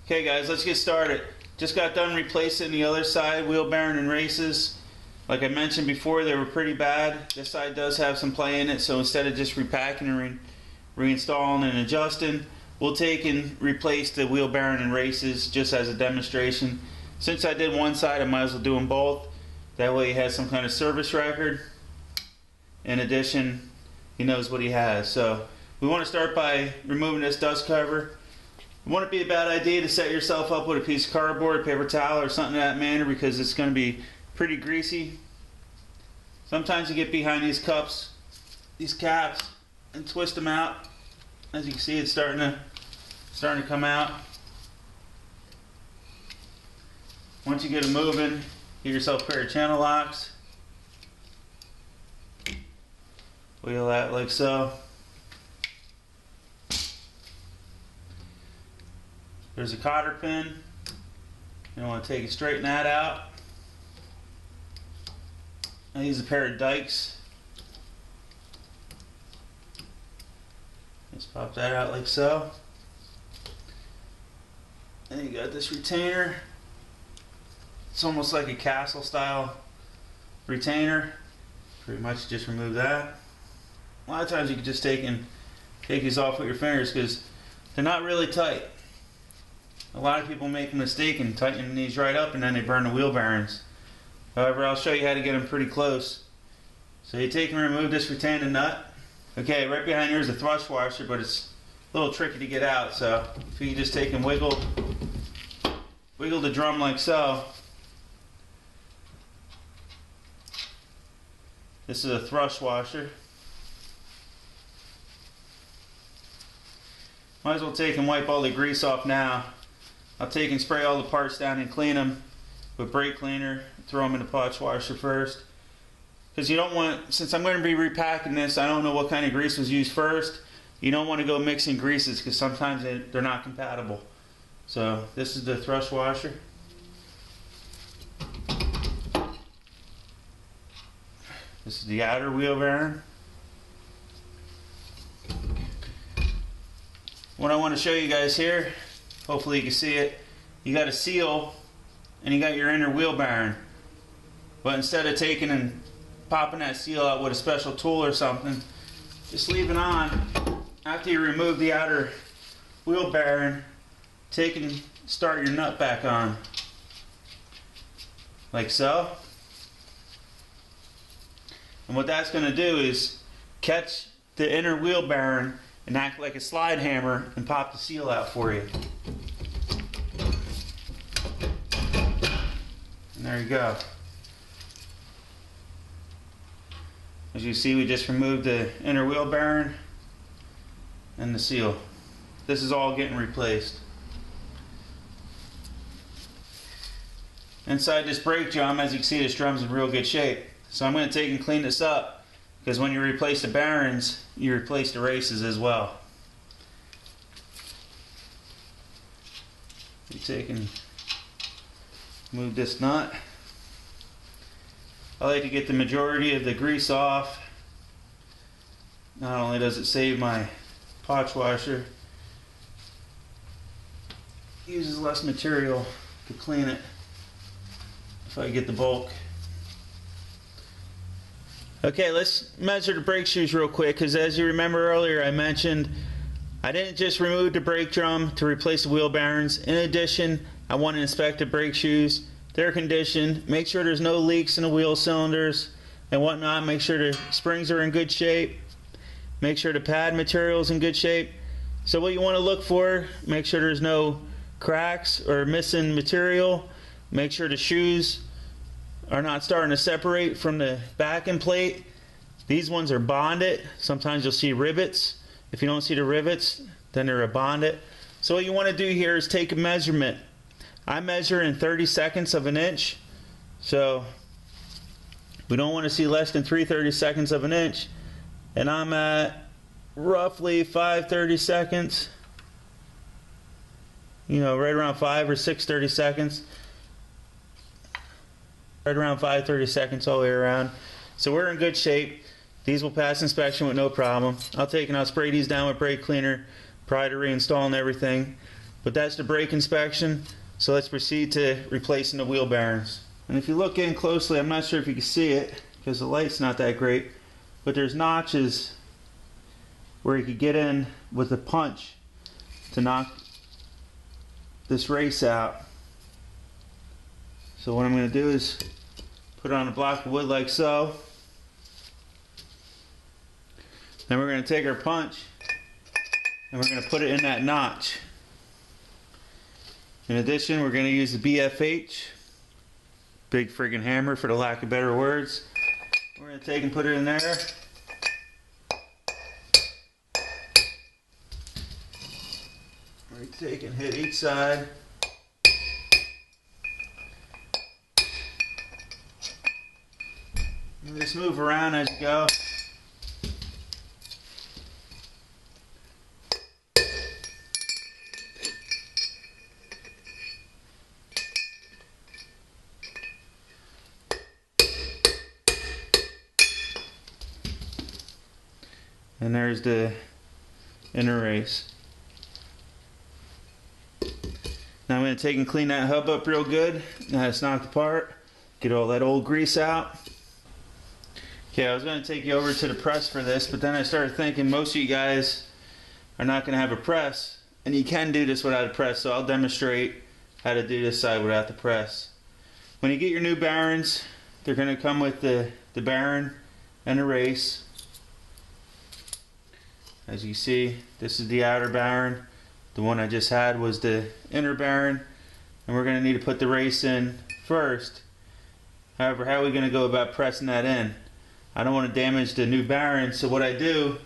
Okay guys, let's get started. Just got done replacing the other side, wheel bearing and races. Like I mentioned before, they were pretty bad. This side does have some play in it, so instead of just repacking and reinstalling and adjusting, we'll take and replace the wheel bearing and races just as a demonstration. Since I did one side, I might as well do them both. That way he has some kind of service record. In addition, he knows what he has. So we want to start by removing this dust cover. It wouldn't be a bad idea to set yourself up with a piece of cardboard, paper towel, or something of that manner, because it's going to be pretty greasy. Sometimes you get behind these cups, these caps, and twist them out. As you can see, it's starting to come out. Once you get it moving, get yourself a pair of channel locks. Wheel that like so. There's a cotter pin. You want to take it, straighten that out. I use a pair of dikes. Just pop that out like so. Then you got this retainer. It's almost like a castle style retainer. Pretty much just remove that. A lot of times you can just take these off with your fingers because they're not really tight. A lot of people make a mistake in tightening these right up and then they burn the wheel bearings. However, I'll show you how to get them pretty close. So you take and remove this retaining nut. Okay, right behind here is a thrust washer, but it's a little tricky to get out. So if you just take and wiggle the drum like so. This is a thrust washer. Might as well take and wipe all the grease off now. I'll take and spray all the parts down and clean them with brake cleaner. Throw them in the potch washer first. Because you don't want, since I'm going to be repacking this, I don't know what kind of grease was used first. You don't want to go mixing greases because sometimes they're not compatible. So this is the thrust washer. This is the outer wheel bearing. What I want to show you guys here, hopefully you can see it, you got a seal and you got your inner wheel bearing. But instead of taking and popping that seal out with a special tool or something, just leave it on. After you remove the outer wheel bearing, take and start your nut back on. Like so. And what that's going to do is catch the inner wheel bearing and act like a slide hammer and pop the seal out for you. And there you go. As you see, we just removed the inner wheel bearing and the seal. This is all getting replaced. Inside this brake drum, as you can see, this drum's in real good shape. So I'm going to take and clean this up, because when you replace the bearings, you replace the races as well. You take and move this nut. I like to get the majority of the grease off. Not only does it save my potch washer, it uses less material to clean it if I get the bulk. Okay, let's measure the brake shoes real quick, because as you remember earlier I mentioned I didn't just remove the brake drum to replace the wheel bearings. In addition, I want to inspect the brake shoes. They're conditioned, make sure there's no leaks in the wheel cylinders and whatnot, make sure the springs are in good shape, make sure the pad material is in good shape. So what you want to look for, make sure there's no cracks or missing material, make sure the shoes are not starting to separate from the backing plate. These ones are bonded. Sometimes you'll see rivets. If you don't see the rivets, then they're bonded. So what you want to do here is take a measurement. I measure in 30/32 of an inch, so we don't want to see less than 3/32 of an inch, and I'm at roughly 5/32, you know, right around 5 or 6/32, right around 5/32 all the way around. So we're in good shape. These will pass inspection with no problem. I'll take and I'll spray these down with brake cleaner prior to reinstalling everything. But that's the brake inspection. So let's proceed to replacing the wheel bearings. And if you look in closely, I'm not sure if you can see it because the light's not that great, but there's notches where you could get in with a punch to knock this race out. So what I'm going to do is put it on a block of wood like so. Then we're going to take our punch and we're going to put it in that notch. In addition, we're going to use the BFH, big friggin' hammer for the lack of better words. We're going to take and put it in there. We're going to take and hit each side. And just move around as you go. And there's the inner race. Now I'm going to take and clean that hub up real good. Now it's knocked apart. Get all that old grease out. Okay, I was going to take you over to the press for this, but then I started thinking most of you guys are not going to have a press, and you can do this without a press, so I'll demonstrate how to do this side without the press. When you get your new bearings, they're going to come with the bearing and the race. As you see, this is the outer bearing. The one I just had was the inner bearing, and we're going to need to put the race in first. However, how are we going to go about pressing that in? I don't want to damage the new bearing, so what I do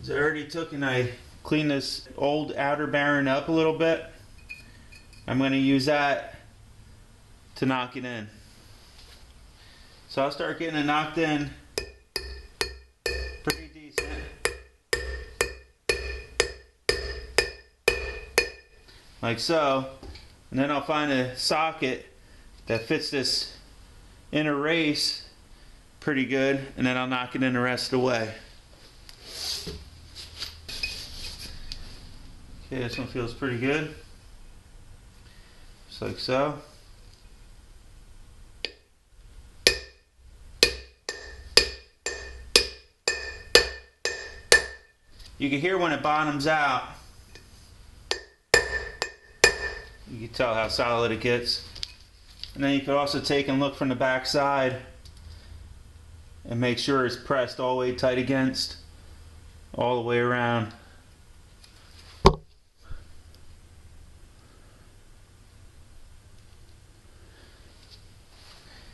is I already took and I cleaned this old outer bearing up a little bit. I'm going to use that to knock it in. So I'll start getting it knocked in pretty decent. Like so. And then I'll find a socket that fits this inner race pretty good, and then I'll knock it in the rest of the way. Okay, this one feels pretty good. Just like so. You can hear when it bottoms out. You can tell how solid it gets. And then you can also take and look from the back side and make sure it's pressed all the way tight against, all the way around.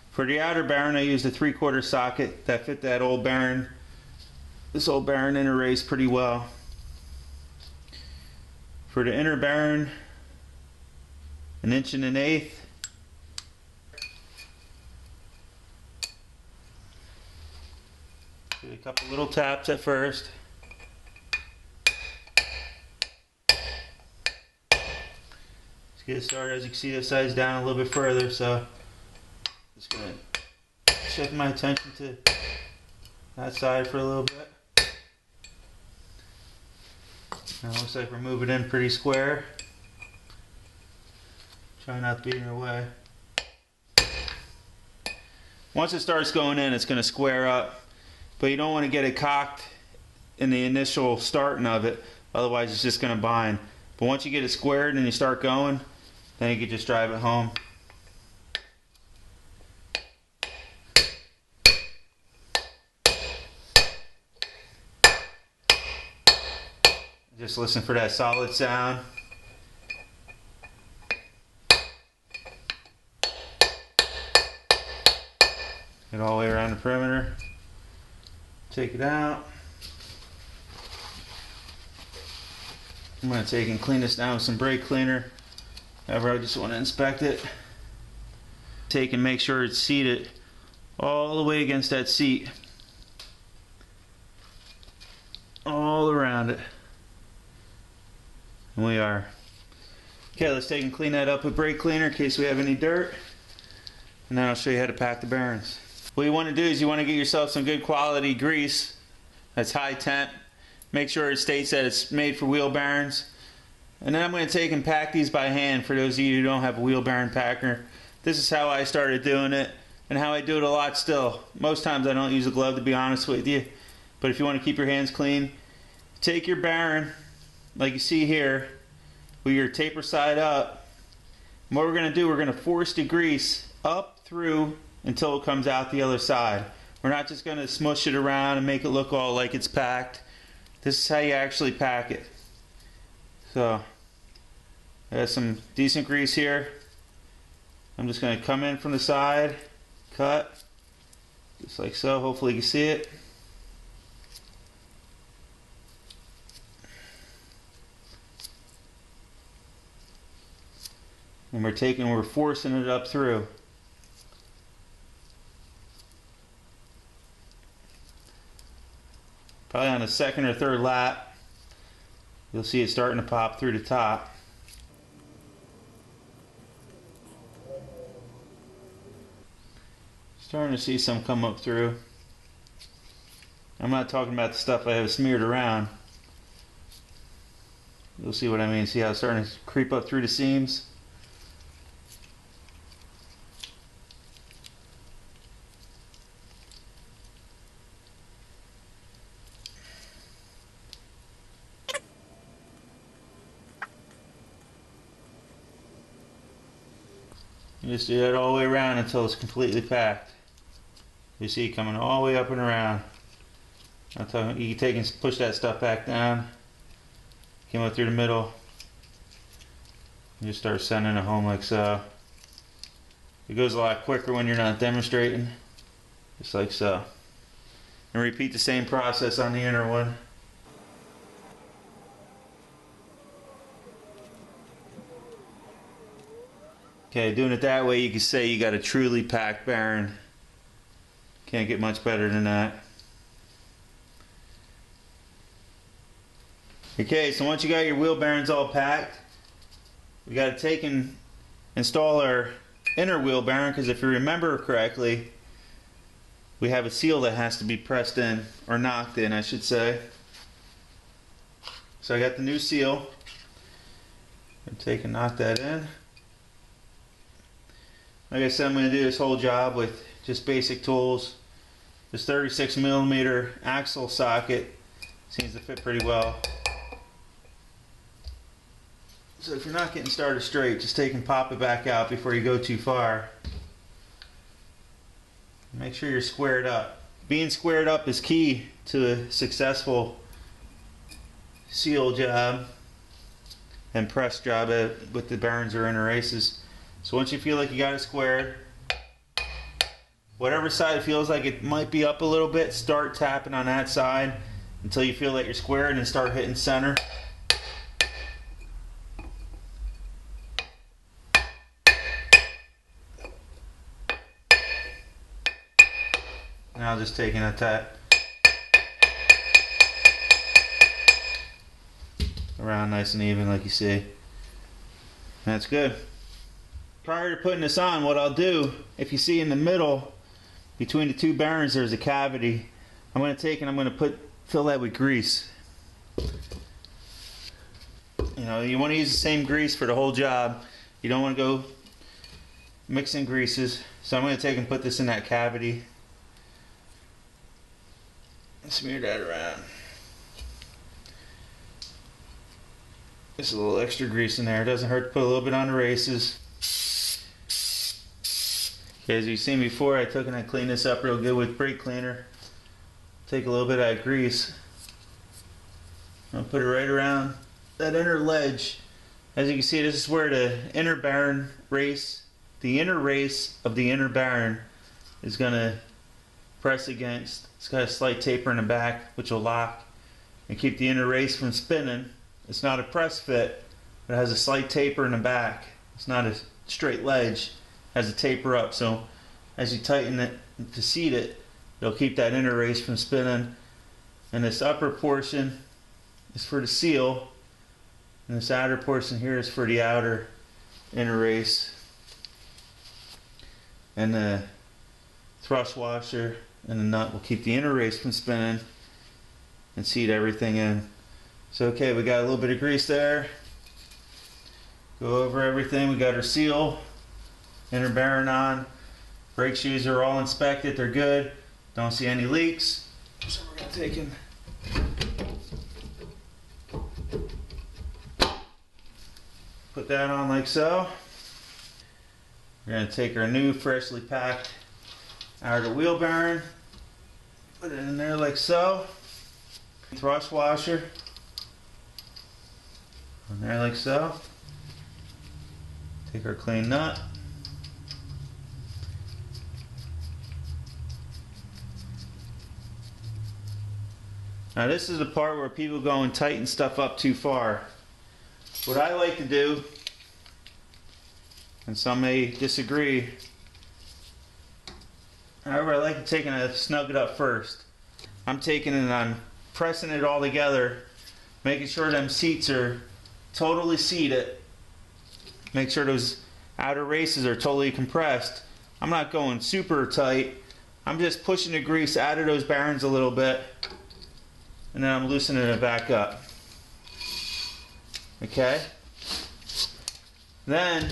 For the outer bearing, I used a 3/4 socket that fit that old bearing, this old bearing inner race pretty well. For the inner bearing, 1 1/8 inches. Do a couple little taps at first. Let's get started. As you can see, this side's down a little bit further, so just gonna shift my attention to that side for a little bit. Now it looks like we're moving in pretty square. Try not to be in your way. Once it starts going in, it's going to square up, but you don't want to get it cocked in the initial starting of it, otherwise it's just going to bind. But once you get it squared and you start going, then you can just drive it home. Just listen for that solid sound. Get all the way around the perimeter. Take it out. I'm going to take and clean this down with some brake cleaner. However, I just want to inspect it. Take and make sure it's seated all the way against that seat. All around it. And we are. Okay, let's take and clean that up with brake cleaner in case we have any dirt. And then I'll show you how to pack the bearings. What you want to do is you want to get yourself some good quality grease that's high temp. Make sure it states that it's made for wheel bearings. And then I'm going to take and pack these by hand for those of you who don't have a wheel bearing packer. This is how I started doing it and how I do it a lot still. Most times I don't use a glove, to be honest with you. But if you want to keep your hands clean, take your bearing like you see here with your taper side up. And what we're going to do, we're going to force the grease up through until it comes out the other side. We're not just going to smush it around and make it look all like it's packed. This is how you actually pack it. So, there's some decent grease here. I'm just going to come in from the side, cut, just like so. Hopefully you can see it. And we're forcing it up through. Probably on the second or third lap, you'll see it starting to pop through the top. Starting to see some come up through. I'm not talking about the stuff I have smeared around. You'll see what I mean. See how it's starting to creep up through the seams? You just do that all the way around until it's completely packed. You see it coming all the way up and around. I'm talking, you can take and push that stuff back down. Came up through the middle. You just start sending it home like so. It goes a lot quicker when you're not demonstrating. Just like so. And repeat the same process on the inner one. Okay, doing it that way, you can say you got a truly packed bearing. Can't get much better than that. Okay, so once you got your wheel bearings all packed, we got to take and install our inner wheel bearing, because if you remember correctly, we have a seal that has to be pressed in, or knocked in, I should say. So I got the new seal. I'm take and knock that in. Like I said, I'm going to do this whole job with just basic tools. This 36mm axle socket seems to fit pretty well. So if you're not getting started straight, just take and pop it back out before you go too far. Make sure you're squared up. Being squared up is key to a successful seal job and press job with the bearings or inner races. So once you feel like you got it squared, whatever side it feels like it might be up a little bit, start tapping on that side until you feel that you're squared, and then start hitting center. Now just taking a tap around nice and even like you see. That's good. Prior to putting this on, what I'll do, if you see in the middle between the two bearings there's a cavity, I'm going to take and I'm going to fill that with grease. You know, you want to use the same grease for the whole job. You don't want to go mixing greases. So I'm going to take and put this in that cavity. Smear that around. Just a little extra grease in there. It doesn't hurt to put a little bit on the races. Okay, as you've seen before, I took and I cleaned this up real good with brake cleaner. Take a little bit of that grease. I'll put it right around that inner ledge. As you can see, this is where the inner bearing race, the inner race of the inner bearing is going to press against. It's got a slight taper in the back, which will lock and keep the inner race from spinning. It's not a press fit, but it has a slight taper in the back. It's not a straight ledge. Has a taper up, so as you tighten it to seat it, it'll keep that inner race from spinning. And this upper portion is for the seal, and this outer portion here is for the outer inner race. And the thrust washer and the nut will keep the inner race from spinning and seat everything in. So okay, we got a little bit of grease there. Go over everything. We got our seal, inner bearing on. Brake shoes are all inspected. They're good. Don't see any leaks. So we're going to take and put that on like so. We're going to take our new freshly packed outer wheel bearing, put it in there like so. Thrust washer on there like so. Take our clean nut. Now this is the part where people go and tighten stuff up too far. What I like to do, and some may disagree, however I like to take and snug it up first. I'm taking it and I'm pressing it all together, making sure them seats are totally seated. Make sure those outer races are totally compressed. I'm not going super tight. I'm just pushing the grease out of those bearings a little bit, and then I'm loosening it back up. Okay? Then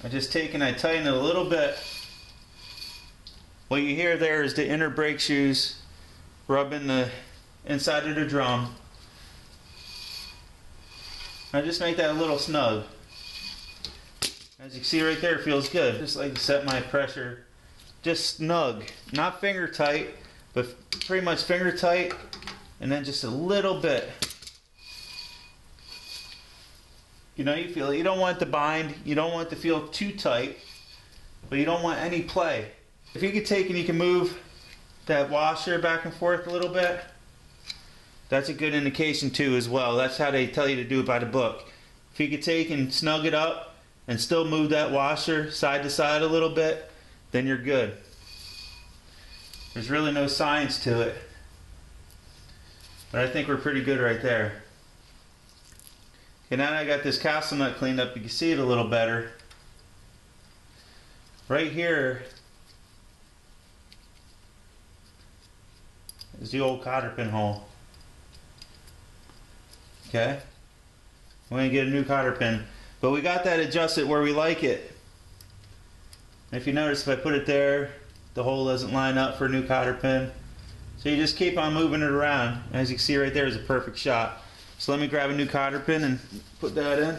I just take and I tighten it a little bit. What you hear there is the inner brake shoes rubbing the inside of the drum. I just make that a little snug. As you can see right there, it feels good. Just like to set my pressure, just snug, not finger tight, but pretty much finger tight, and then just a little bit. You know, you feel it. You don't want it to bind. You don't want it to feel too tight, but you don't want any play. If you can take and you can move that washer back and forth a little bit, that's a good indication too as well. That's how they tell you to do it by the book. If you could take and snug it up and still move that washer side to side a little bit, then you're good. There's really no science to it, but I think we're pretty good right there. Okay, now that I got this castle nut cleaned up, you can see it a little better. Right here is the old cotter pin hole. Okay, we're going to get a new cotter pin, but we got that adjusted where we like it. If you notice, if I put it there, the hole doesn't line up for a new cotter pin. So you just keep on moving it around. As you can see right there is a perfect shot. So let me grab a new cotter pin and put that in.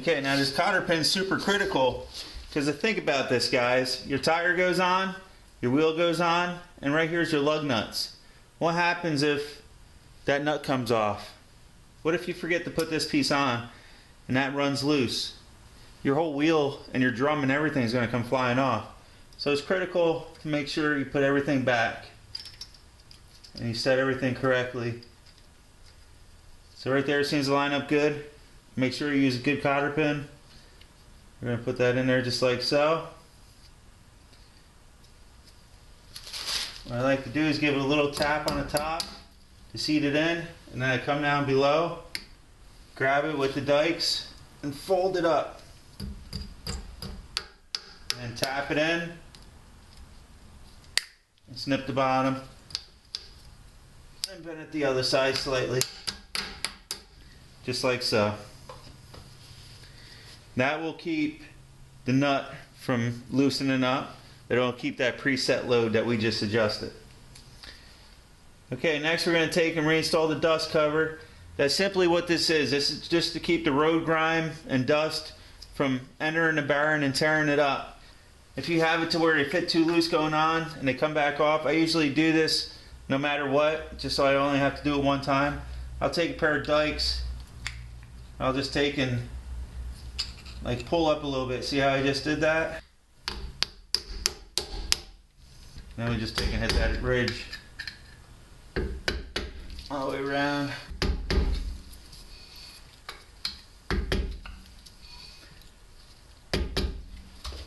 Okay, now this cotter pin is super critical, because think about this, guys. Your tire goes on, your wheel goes on, and right here's your lug nuts. What happens if that nut comes off? What if you forget to put this piece on and that runs loose? Your whole wheel and your drum and everything is going to come flying off. So it's critical to make sure you put everything back and you set everything correctly. So right there, it seems to line up good. Make sure you use a good cotter pin. We're going to put that in there just like so. What I like to do is give it a little tap on the top to seat it in, and then I come down below, grab it with the dikes, and fold it up. And tap it in, and snip the bottom, and bend it the other side slightly, just like so. That will keep the nut from loosening up. It'll keep that preset load that we just adjusted. Okay, next we're going to take and reinstall the dust cover. That's simply what this is. This is just to keep the road grime and dust from entering the bearing and tearing it up. If you have it to where they fit too loose going on and they come back off, I usually do this no matter what, just so I only have to do it one time. I'll take a pair of dikes. I'll just take and like pull up a little bit. See how I just did that? Then we just take and hit that ridge all the way around.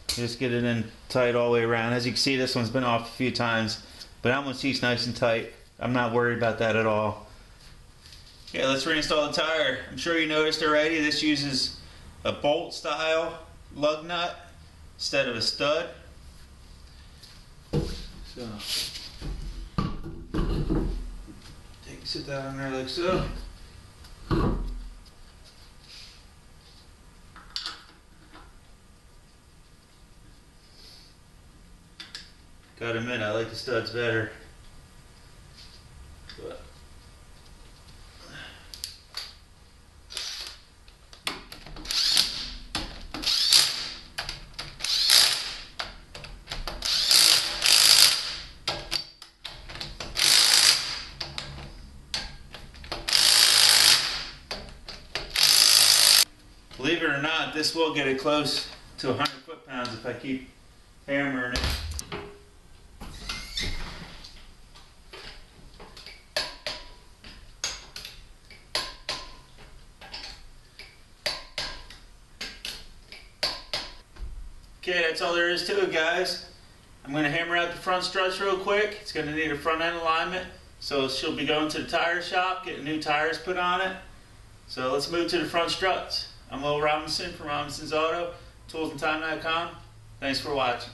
Just get it in tight all the way around. As you can see, this one's been off a few times, but that one seats nice and tight. I'm not worried about that at all. Okay, let's reinstall the tire. I'm sure you noticed already, this uses a bolt style lug nut instead of a stud. So, sit that on there like so. Gotta admit, I like the studs better. But believe it or not, this will get it close to 100 foot-pounds if I keep hammering it. Okay, that's all there is to it, guys. I'm going to hammer out the front struts real quick. It's going to need a front end alignment. So she'll be going to the tire shop, getting new tires put on it. So let's move to the front struts. I'm Will Robinson from Robinson's Auto, toolsandtime.com. Thanks for watching.